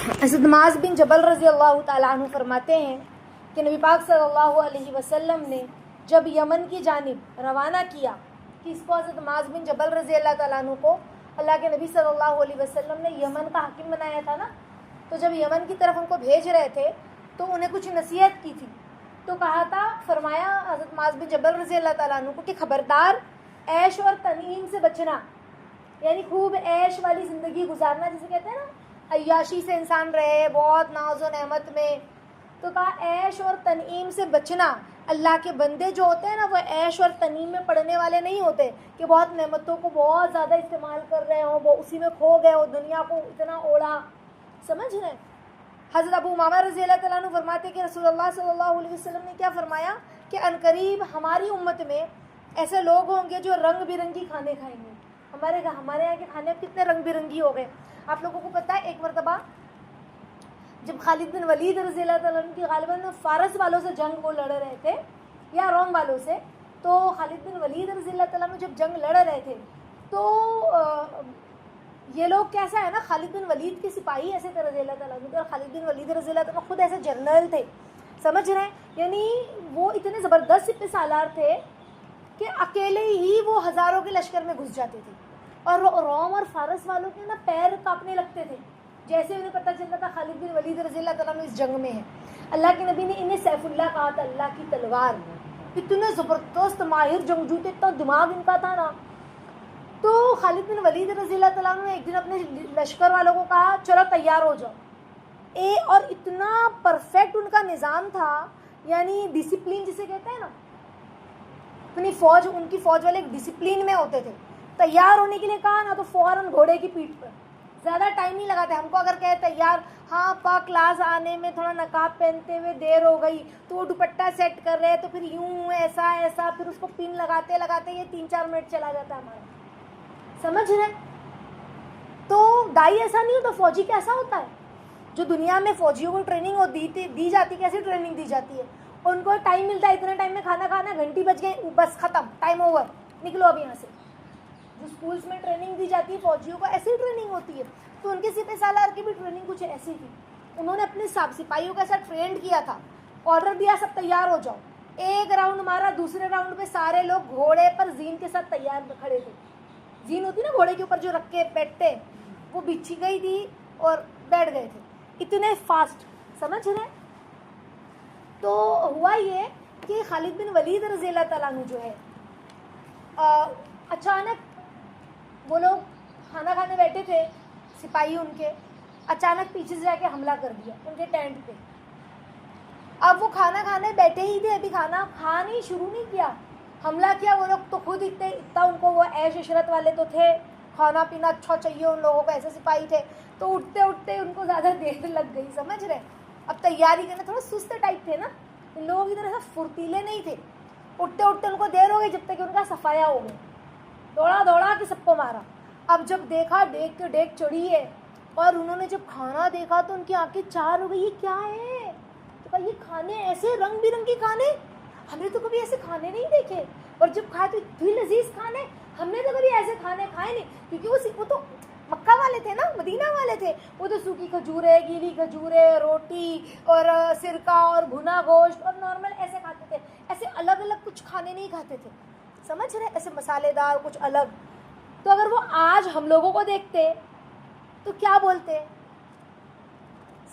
حضرت معاذ بن جبل رضی اللہ تعالیٰ عنہ فرماتے ہیں کہ نبی پاک صلی اللہ علیہ وسلم نے جب یمن کی جانب روانہ کیا، کس کو؟ حضرت معاذ بن جبل رضی اللہ تعالیٰ عنہ کو اللہ کے نبی صلی اللہ علیہ وسلم نے یمن کا حاکم بنایا تھا نا، تو جب یمن کی طرف ان کو بھیج رہے تھے تو انہیں کچھ نصیحت کی تھی، تو کہا تھا، فرمایا حضرت معاذ بن جبل رضی اللہ تعالیٰ عنہ کو کہ خبردار عیش اور تنعیم سے بچنا، یعنی خوب عیش والی زندگی گزارنا، جسے کہتے ہیں نا عیاشی سے انسان رہے بہت ناز و نعمت میں، تو کہا عیش اور تنعیم سے بچنا۔ اللہ کے بندے جو ہوتے ہیں نا وہ عیش اور تنعیم میں پڑنے والے نہیں ہوتے کہ بہت نعمتوں کو بہت زیادہ استعمال کر رہے ہوں، وہ اسی میں کھو گئے ہو، دنیا کو اتنا اوڑا، سمجھ رہے ہیں؟ حضرت ابو امامہ رضی اللہ تعالیٰ عنہ فرماتے کہ رسول اللہ صلی اللہ علیہ وسلم نے کیا فرمایا کہ عنقریب ہماری امت میں ایسے لوگ ہوں گے جو رنگ برنگی کھانے کھائیں گے۔ ہمارے یہاں کے کھانے کتنے رنگ برنگی ہو گئے۔ آپ لوگوں کو پتہ ہے ایک مرتبہ جب خالد بن ولید رضی اللہ تعالیٰ عنہ کی غالباً فارس والوں سے جنگ وہ لڑ رہے تھے یا روم والوں سے، تو خالد بن ولید رضی اللہ تعالیٰ عنہ جب جنگ لڑ رہے تھے تو یہ لوگ کیسا ہے نا، خالد بن ولید کے سپاہی ایسے تھے رضی اللہ تعالیٰ عنہ، اور خالد بن ولید رضی اللہ تعالیٰ عنہ خود ایسے جنرل تھے، سمجھ رہے ہیں؟ یعنی وہ اتنے زبردست سپہ سالار تھے کہ اکیلے ہی وہ ہزاروں کے لشکر میں گھس جاتے تھے، اور روم اور فارس والوں کے نا پیر کانپنے لگتے تھے جیسے انہیں پتہ چلتا تھا خالد بن ولید رضی اللہ تعالیٰ عنہ اس جنگ میں ہے۔ اللہ کے نبی نے انہیں سیف اللہ کہا تھا، اللہ کی تلوار، اتنے زبردست ماہر جنگجو تھے، اتنا دماغ ان کا تھا نا۔ تو خالد بن ولید رضی اللہ تعالیٰ عنہ نے ایک دن اپنے لشکر والوں کو کہا چلو تیار ہو جاؤ، اور اتنا پرفیکٹ ان کا نظام تھا، یعنی ڈسپلین جسے کہتے ہیں نا، اپنی فوج، ان کی فوج والے ڈسپلین میں ہوتے تھے۔ تیار ہونے کے لیے کہا نا تو فوراً گھوڑے کی پیٹھ پر، زیادہ ٹائم نہیں لگاتے۔ ہم کو اگر کہے تیار، ہاں کلاس آنے میں تھوڑا نقاب پہنتے ہوئے دیر ہو گئی تو وہ دوپٹہ سیٹ کر رہے تو پھر یوں ایسا پھر اس کو پن لگاتے یہ 3-4 منٹ چلا جاتا ہے ہمارا، سمجھ رہے؟ تو دائی ایسا نہیں ہوتا، فوجی کیسا ہوتا ہے؟ جو دنیا میں فوجیوں کو ٹریننگ دی جاتی، کیسی ٹریننگ دی جاتی ہے؟ ان کو ٹائم ملتا ہے اتنے ٹائم میں کھانا کھانا، گھنٹی بج گئی بس ختم، ٹائم اوور، نکلو اب یہاں سے۔ جو اسکولس میں ٹریننگ دی جاتی ہے فوجیوں کو، ایسی ٹریننگ ہوتی ہے، تو ان کے سپہ سالار کی بھی ٹریننگ کچھ ایسی تھی۔ انہوں نے اپنے سپاہیوں کے ساتھ ٹرینڈ کیا تھا، آرڈر دیا سب تیار ہو جاؤ، ایک راؤنڈ مارا، دوسرے راؤنڈ پہ سارے لوگ گھوڑے پر زین کے ساتھ تیار کھڑے تھے۔ زین ہوتی نا گھوڑے کے اوپر جو رکھ کے بیٹھتے، وہ بچھی گئی تھی اور بیٹھ گئے تھے، اتنے فاسٹ، سمجھ رہے؟ تو ہوا یہ کہ خالد بن ولید رضی اللہ تعالیٰ عنہ جو ہے، اچانک وہ لوگ کھانا کھانے بیٹھے تھے، سپاہی ان کے، اچانک پیچھے سے جا کے حملہ کر دیا ان کے ٹینٹ پہ۔ اب وہ کھانا کھانے بیٹھے ہی تھے، ابھی کھانا کھانے شروع نہیں کیا، حملہ کیا۔ وہ لوگ تو خود اتنا ان کو وہ عیش عشرت والے تو تھے، کھانا پینا اچھا چاہیے ان لوگوں کو، ایسے سپاہی تھے، تو اٹھتے ان کو زیادہ دیر لگ گئی، سمجھ رہے؟ اب تیاری کرنا، تھوڑا سست ٹائپ تھے نا ان لوگوں کی طرح، پھرتیلے نہیں تھے، اٹھتے ان کو دیر ہو گئی، جب تک کہ ان کا صفایا ہو گیا، دوڑا کے سب کو مارا۔ اب جب دیکھا، دیکھ کے ڈیک چڑھی ہے، اور انہوں نے جب کھانا دیکھا تو ان کی آنکھیں چار ہو گئی، یہ کیا ہے؟ تو کہا یہ کھانے ایسے رنگ برنگی کھانے، ہم نے تو کبھی ایسے کھانے نہیں دیکھے، اور جب کھائے تو اتنی لذیذ کھانے، ہم نے تو کبھی ایسے کھانے کھائے نہیں، کیونکہ وہ تو مکہ والے تھے نا، مدینہ والے تھے، وہ تو سوکھی کھجورے، گیلی کھجورے، روٹی اور سرکہ اور بھنا گوشت اور نارمل ایسے کھاتے تھے، ایسے الگ الگ کچھ کھانے نہیں کھاتے تھے، سمجھ رہے؟ ایسے مسالے دار کچھ الگ۔ تو اگر وہ آج ہم لوگوں کو دیکھتے تو کیا بولتے؟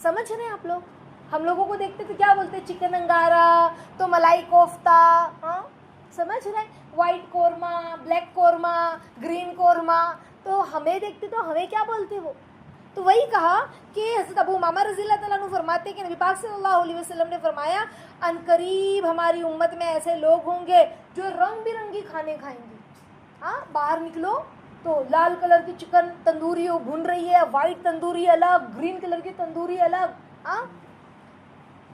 سمجھ رہے ہیں آپ لوگ؟ ہم لوگوں کو دیکھتے تو کیا بولتے؟ چکن انگارا، تو ملائی کوفتہ، ہاں سمجھ رہے ہیں، white korma, black korma, green korma, تو ہمیں دیکھتے تو ہمیں کیا بولتے وہ؟ تو وہی کہا کہ حضرت ابو امامہ رضی اللہ تعالیٰ عنہ فرماتے کہ نبی پاک صلی اللہ علیہ وسلم نے فرمایا عنقریب ہماری امت میں ایسے لوگ ہوں گے جو رنگ برنگی کھانے کھائیں گے۔ ہاں باہر نکلو تو لال کلر کی چکن تندوری بھن رہی ہے، وائٹ تندوری الگ، گرین کلر کی تندوری الگ، ہاں۔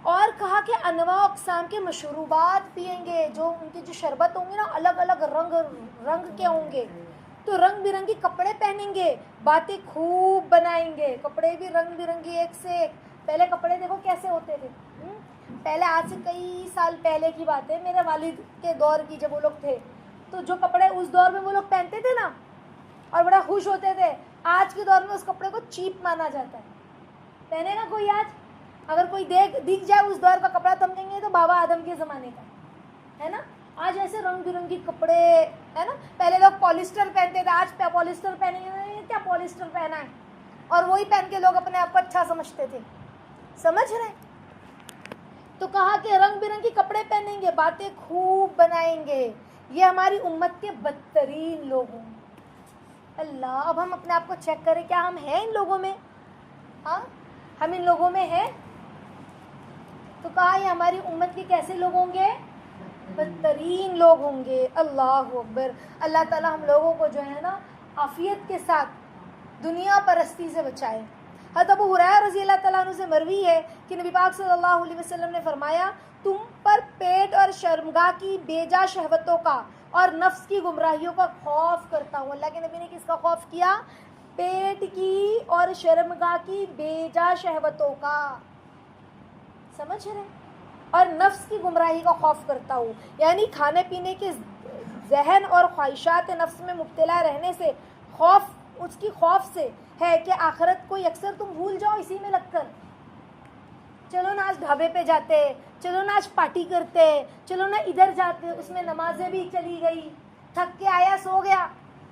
اور کہا کہ انواع اقسام کے مشروبات پئیں گے، جو ان کے جو شربت ہوں گے نا الگ الگ رنگ کے ہوں گے، تو رنگ برنگی کپڑے پہنیں گے، باتیں خوب بنائیں گے، کپڑے بھی رنگ برنگی ایک سے ایک۔ پہلے کپڑے دیکھو کیسے ہوتے تھے، پہلے آج سے کئی سال پہلے کی بات ہے، میرے والد کے دور کی جب وہ لوگ تھے، تو جو کپڑے اس دور میں وہ لوگ پہنتے تھے نا اور بڑا خوش ہوتے تھے، آج کے دور میں اس کپڑے کو چیپ مانا جاتا ہے، پہنے گا کوئی آج؟ اگر کوئی دکھ جائے اس دور کا کپڑا تو ہم کہیں گے تو بابا آدم کے زمانے کا ہے نا. آج ایسے رنگ برنگی کپڑے ہے نا. پہلے لوگ پولیسٹر پہنتے تھے, آج پولیسٹر پہنے گے, کیا پولیسٹر پہنا ہے, اور وہی پہن کے لوگ اپنے آپ کو اچھا سمجھتے تھے. سمجھ رہے ہیں؟ تو کہا کہ رنگ برنگی کپڑے پہنیں گے, باتیں خوب بنائیں گے, یہ ہماری امت کے بدترین لوگ ہوں. اللہ, اب ہم اپنے آپ کو چیک کریں, کیا ہم ہیں ان لوگوں میں؟ ہاں, ہم ان لوگوں میں ہیں؟ تو کہا یہ ہماری امت کے کیسے لوگ ہوں گے؟ بدترین لوگ ہوں گے. اللہ اکبر. اللہ تعالی ہم لوگوں کو جو ہے نا عافیت کے ساتھ دنیا پرستی سے بچائے. حضرت ابو ہریرہ رضی اللہ تعالیٰ عنہ سے مروی ہے کہ نبی پاک صلی اللہ علیہ وسلم نے فرمایا, تم پر پیٹ اور شرمگاہ کی بے جا شہوتوں کا اور نفس کی گمراہیوں کا خوف کرتا ہوں. اللہ کے نبی نے کس کا خوف کیا؟ پیٹ کی اور شرمگاہ کی بے جا شہوتوں کا. سمجھ رہے؟ اور نفس کی گمراہی کا خوف کرتا ہوں, یعنی کھانے پینے کے ذہن اور خواہشات نفس میں مبتلا رہنے سے خوف, اس کی خوف سے ہے کہ آخرت کو اکثر تم بھول جاؤ اسی میں لگ کر. چلو نا آج ڈھابے پہ جاتے, چلو نا آج پارٹی کرتے, چلو نا ادھر جاتے, اس میں نمازیں بھی چلی گئی, تھک کے آیا سو گیا,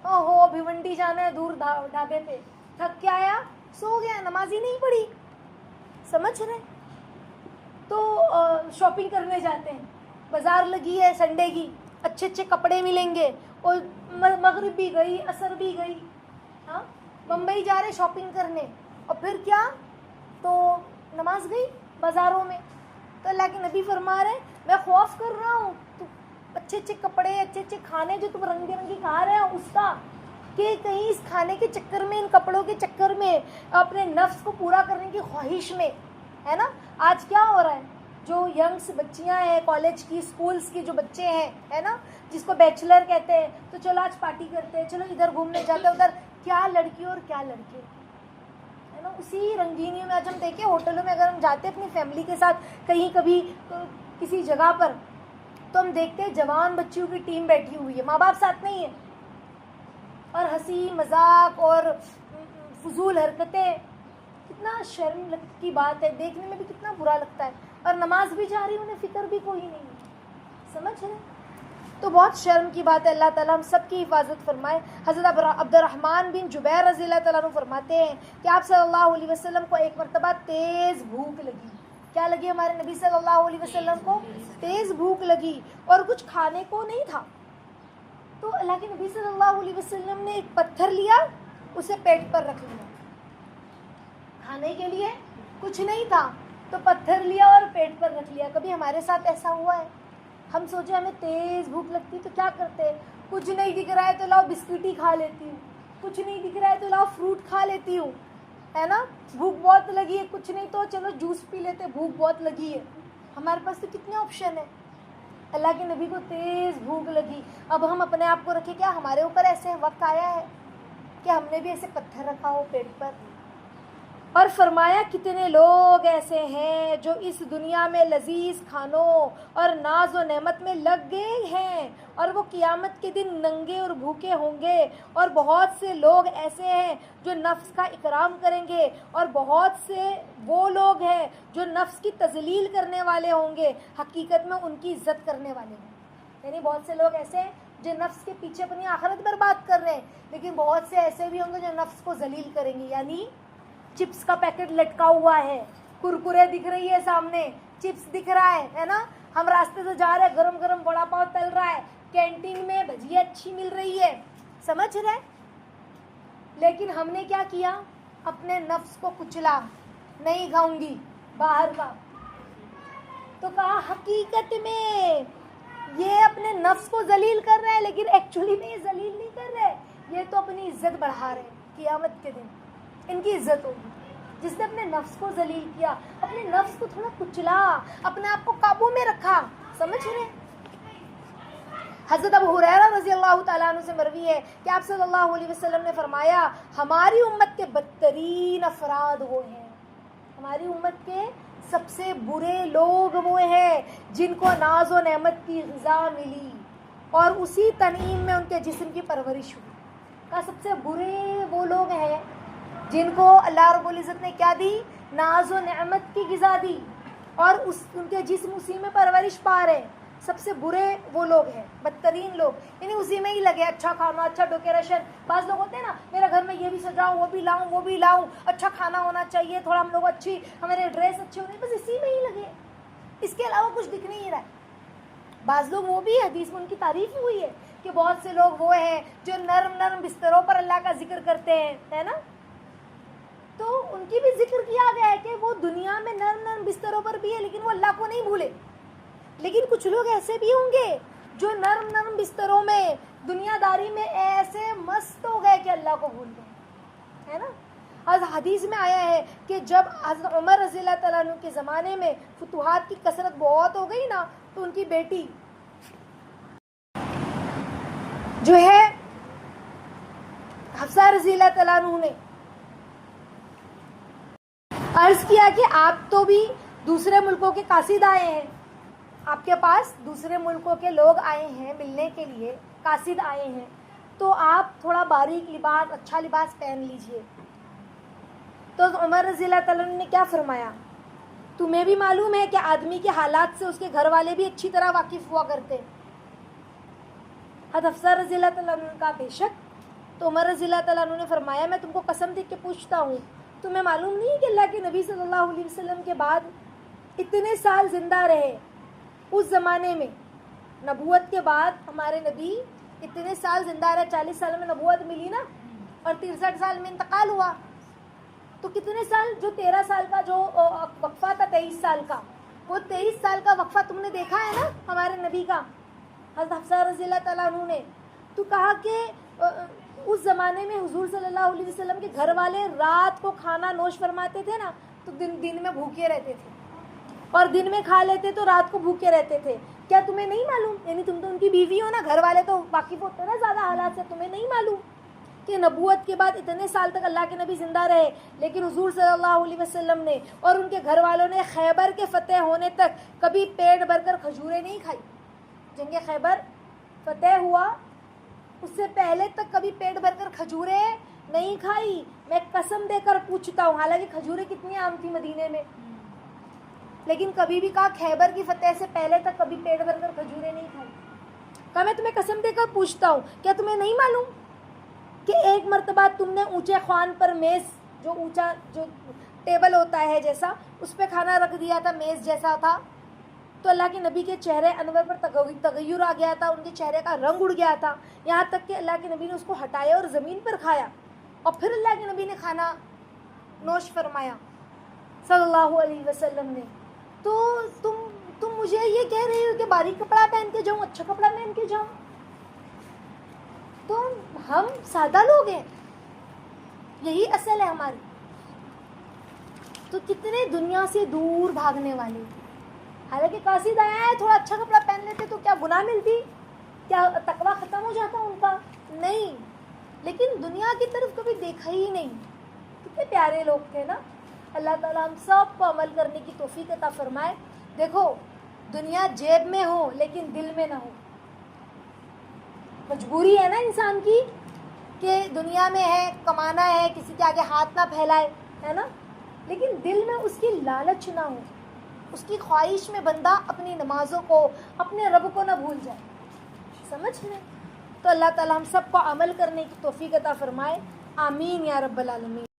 اوہو بھیونڈی جانا ہے دور ڈھابے پہ, تھک کے آیا سو گیا, نماز ہی نہیں پڑھی. سمجھ رہے؟ تو شاپنگ کرنے جاتے ہیں, بازار لگی ہے سنڈے کی, اچھے اچھے کپڑے ملیں گے, اور مغرب بھی گئی, عصر بھی گئی, ہاں بمبئی جا رہے شاپنگ کرنے, اور پھر کیا, تو نماز گئی بازاروں میں. تو اللہ کے نبی فرما رہے میں خوف کر رہا ہوں تو اچھے اچھے کپڑے, اچھے اچھے کھانے جو تم رنگ برنگی کھا رہے ہو اس کا, کہ کہیں اس کھانے کے چکر میں, ان کپڑوں کے چکر میں, اپنے نفس کو پورا کرنے کی خواہش میں, ہے نا. آج کیا ہو رہا ہے, جو ینگس بچیاں ہیں, کالج کی, اسکولس کی جو بچے ہیں, ہے نا, جس کو بیچلر کہتے ہیں, تو چلو آج پارٹی کرتے ہیں, چلو ادھر گھومنے جاتے ہیں, ادھر کیا لڑکی اور کیا لڑکے, ہے نا. اسی رنگینیوں میں آج ہم دیکھیں ہوٹلوں میں اگر ہم جاتے ہیں اپنی فیملی کے ساتھ کہیں کبھی کسی جگہ پر, تو ہم دیکھتے ہیں جوان بچیوں کی ٹیم بیٹھی ہوئی ہے, ماں باپ ساتھ نہیں ہے, اور ہنسی مذاق اور فضول حرکتیں. کتنا شرم کی بات ہے, دیکھنے میں بھی کتنا برا لگتا ہے, اور نماز بھی جا رہی, انہیں فکر بھی کوئی نہیں ہے. سمجھ رہے؟ تو بہت شرم کی بات ہے. اللہ تعالیٰ ہم سب کی حفاظت فرمائے. حضرت عبد الرحمن بن جبیر رضی اللہ تعالیٰ عنہ فرماتے ہیں کہ آپ صلی اللہ علیہ وسلم کو ایک مرتبہ تیز بھوک لگی. کیا لگی ہمارے نبی صلی اللہ علیہ وسلم کو؟ تیز بھوک لگی, اور کچھ کھانے کو نہیں تھا. تو اللہ کے نبی صلی اللہ علیہ وسلم نے ایک پتھر لیا, اسے پیٹ پر رکھ لیا. کھانے کے لیے کچھ نہیں تھا تو پتھر لیا اور پیٹ پر رکھ لیا. کبھی ہمارے ساتھ ایسا ہوا ہے؟ ہم سوچے ہمیں تیز بھوک لگتی تو کیا کرتے, کچھ نہیں دکھ رہا ہے تو لاؤ بسکٹ ہی کھا لیتی ہوں, کچھ نہیں دکھ رہا ہے تو لاؤ فروٹ کھا لیتی ہوں, ہے نا. بھوک بہت لگی ہے, کچھ نہیں تو چلو جوس پی لیتے, بھوک بہت لگی ہے. ہمارے پاس تو کتنے آپشن ہیں. اللہ کے نبی کو تیز بھوک لگی. اب ہم اپنے آپ کو رکھیں, کیا ہمارے اوپر ایسے وقت آیا ہے کہ ہم نے بھی ایسے پتھر رکھا ہو پیٹ پر؟ اور فرمایا کتنے لوگ ایسے ہیں جو اس دنیا میں لذیذ کھانوں اور ناز و نعمت میں لگ گئے ہیں, اور وہ قیامت کے دن ننگے اور بھوکے ہوں گے. اور بہت سے لوگ ایسے ہیں جو نفس کا اکرام کریں گے, اور بہت سے وہ لوگ ہیں جو نفس کی تذلیل کرنے والے ہوں گے, حقیقت میں ان کی عزت کرنے والے ہیں. یعنی بہت سے لوگ ایسے ہیں جو نفس کے پیچھے اپنی آخرت برباد کر رہے ہیں, لیکن بہت سے ایسے بھی ہوں گے جو نفس کو ذلیل کریں گے. یعنی چپس کا پیکٹ لٹکا ہوا ہے, کرکرے دکھ رہی ہے سامنے, چپس دکھ رہا ہے نا, ہم راستے سے جا رہے ہیں, گرم گرم وڑا پاؤ تل رہا ہے, کینٹین میں بھجیا اچھی مل رہی ہے, سمجھ رہے, لیکن ہم نے کیا کیا, اپنے نفس کو کچلا, نہیں کھاؤں گی باہر کا. تو کہا حقیقت میں یہ اپنے نفس کو ذلیل کر رہے ہیں, لیکن ایکچولی میں یہ ذلیل نہیں کر رہے, یہ تو اپنی عزت بڑھا رہے ہیں. قیامت کے دن ان کی عزت ہوگی. جس نے اپنے نفس کو ذلیل کیا, اپنے نفس کو تھوڑا کچلا, اپنے آپ کو قابو میں رکھا. سمجھ رہے؟ حضرت ابو ہریرہ رضی اللہ تعالیٰ عنہ سے مروی ہے کہ آپ صلی اللہ علیہ وسلم نے فرمایا ہماری امت کے بدترین افراد وہ ہیں, ہماری امت کے سب سے برے لوگ وہ ہیں جن کو ناز و نعمت کی غذا ملی اور اسی تنعیم میں ان کے جسم کی پرورش ہوئی. کا سب سے برے وہ لوگ ہیں جن کو اللہ رب العزت نے کیا دی؟ ناز و نعمت کی غذا دی اور ان کے جسم اسی میں پرورش پا رہے. سب سے برے وہ لوگ ہیں، بدترین لوگ، یعنی اسی میں ہی لگے، اچھا کھانا، اچھا ڈیکوریشن. بعض لوگ ہوتے ہیں نا، میرا گھر میں یہ بھی سجاؤں، وہ بھی لاؤں، وہ بھی لاؤں، اچھا کھانا ہونا چاہیے، تھوڑا ہم لوگ اچھی، ہمارے ڈریس اچھے ہونے، بس اسی میں ہی لگے، اس کے علاوہ کچھ دکھ نہیں رہا ہے. بعض لوگ وہ بھی حدیث میں ان کی تعریف ہوئی ہے کہ بہت سے لوگ وہ ہیں جو نرم نرم بستروں پر اللہ کا ذکر کرتے ہیں، ہے نا. تو ان کی بھی ذکر کیا گیا ہے کہ وہ دنیا میں نرم نرم بستروں پر بھی ہے لیکن وہ اللہ کو نہیں بھولے. لیکن کچھ لوگ ایسے بھی ہوں گے جو نرم نرم بستروں میں دنیا داری میں ایسے مست ہو گئے کہ اللہ کو بھول گئے، ہے نا. حدیث میں آیا ہے کہ جب حضرت عمر رضی اللہ تعالیٰ عنہ کے زمانے میں فتوحات کی کثرت بہت ہو گئی نا، تو ان کی بیٹی جو ہے حفصہ رضی اللہ تعالیٰ عنہ نے عرض کیا کہ آپ تو بھی دوسرے ملکوں کے قاصد آئے ہیں، آپ کے پاس دوسرے ملکوں کے لوگ آئے ہیں ملنے کے لیے، قاصد آئے ہیں، تو آپ تھوڑا باریک لباس، اچھا لباس پہن لیجئے. تو عمر رضی اللہ تعالیٰ نے کیا فرمایا، تمہیں بھی معلوم ہے کہ آدمی کے حالات سے اس کے گھر والے بھی اچھی طرح واقف ہوا کرتے. حضرت حفصہ رضی اللہ تعالیٰ نے کہا بے شک. تو عمر رضی اللہ تعالیٰ نے فرمایا میں تم کو قسم دے کے پوچھتا ہوں، تمہیں معلوم نہیں کہ اللہ کے نبی صلی اللہ علیہ وسلم کے بعد اتنے سال زندہ رہے. اس زمانے میں نبوت کے بعد ہمارے نبی اتنے سال زندہ رہے، 40 سال میں نبوت ملی نا، اور 63 سال میں انتقال ہوا. تو کتنے سال، جو 13 سال کا جو وقفہ تھا، 23 سال کا، وہ 23 سال کا وقفہ تم نے دیکھا ہے نا ہمارے نبی کا، حضرت حفصہ رضی اللہ تعالیٰ عنہ نے. تو کہا کہ اس زمانے میں حضور صلی اللہ علیہ وسلم کے گھر والے رات کو کھانا نوش فرماتے تھے نا، تو دن میں بھوکے رہتے تھے، اور دن میں کھا لیتے تو رات کو بھوکے رہتے تھے. کیا تمہیں نہیں معلوم، یعنی تم تو ان کی بیوی ہو نا، گھر والے تو واقف ہوتے نا زیادہ حالات سے، تمہیں نہیں معلوم کہ نبوت کے بعد اتنے سال تک اللہ کے نبی زندہ رہے، لیکن حضور صلی اللہ علیہ وسلم نے اور ان کے گھر والوں نے خیبر کے فتح ہونے تک کبھی پیٹ بھر کر کھجوریں نہیں کھائی. جنگ خیبر فتح ہوا اس سے پہلے تک کبھی پیٹ بھر کر کھجوریں نہیں کھائی. میں قسم دے کر پوچھتا ہوں، حالانکہ کھجوریں کتنی عام تھی مدینے میں، لیکن کبھی بھی کہا خیبر کی فتح سے پہلے تک کبھی پیٹ بھر کر کھجوریں نہیں کھائی. کہا میں تمہیں قسم دے کر پوچھتا ہوں، کیا تمہیں نہیں معلوم کہ ایک مرتبہ تم نے اونچے خوان پر میز، جو اونچا جو ٹیبل ہوتا ہے جیسا، اس پہ کھانا رکھ دیا تھا، میز جیسا تھا، تو اللہ کے نبی کے چہرے انور پر تغیر آ گیا تھا، ان کے چہرے کا رنگ اڑ گیا تھا، یہاں تک کہ اللہ کے نبی نے اس کو ہٹایا اور زمین پر کھایا، اور پھر اللہ کے نبی نے کھانا نوش فرمایا صلی اللہ علیہ وسلم نے. تو تم مجھے یہ کہہ رہی ہو کہ باریک کپڑا پہن کے جاؤں، اچھا کپڑا پہن کے جاؤں؟ تو ہم سادہ لوگ ہیں، یہی اصل ہے ہماری. تو کتنے دنیا سے دور بھاگنے والے، حالانکہ قاصد آیا ہے، تھوڑا اچھا کپڑا پہن لیتے تو کیا گناہ ملتی، کیا تقویٰ ختم ہو جاتا ان کا؟ نہیں، لیکن دنیا کی طرف کبھی دیکھا ہی نہیں. کتنے پیارے لوگ تھے نا. اللہ تعالیٰ ہم سب کو عمل کرنے کی توفیق عطا فرمائے. دیکھو، دنیا جیب میں ہو لیکن دل میں نہ ہو. مجبوری ہے نا انسان کی کہ دنیا میں ہے، کمانا ہے، کسی کے آگے ہاتھ نہ پھیلائے، ہے نا، لیکن دل میں اس کی لالچ نہ ہو، اس کی خواہش میں بندہ اپنی نمازوں کو، اپنے رب کو نہ بھول جائے. سمجھ رہے؟ تو اللہ تعالیٰ ہم سب کو عمل کرنے کی توفیق عطا فرمائے. آمین یا رب العالمین.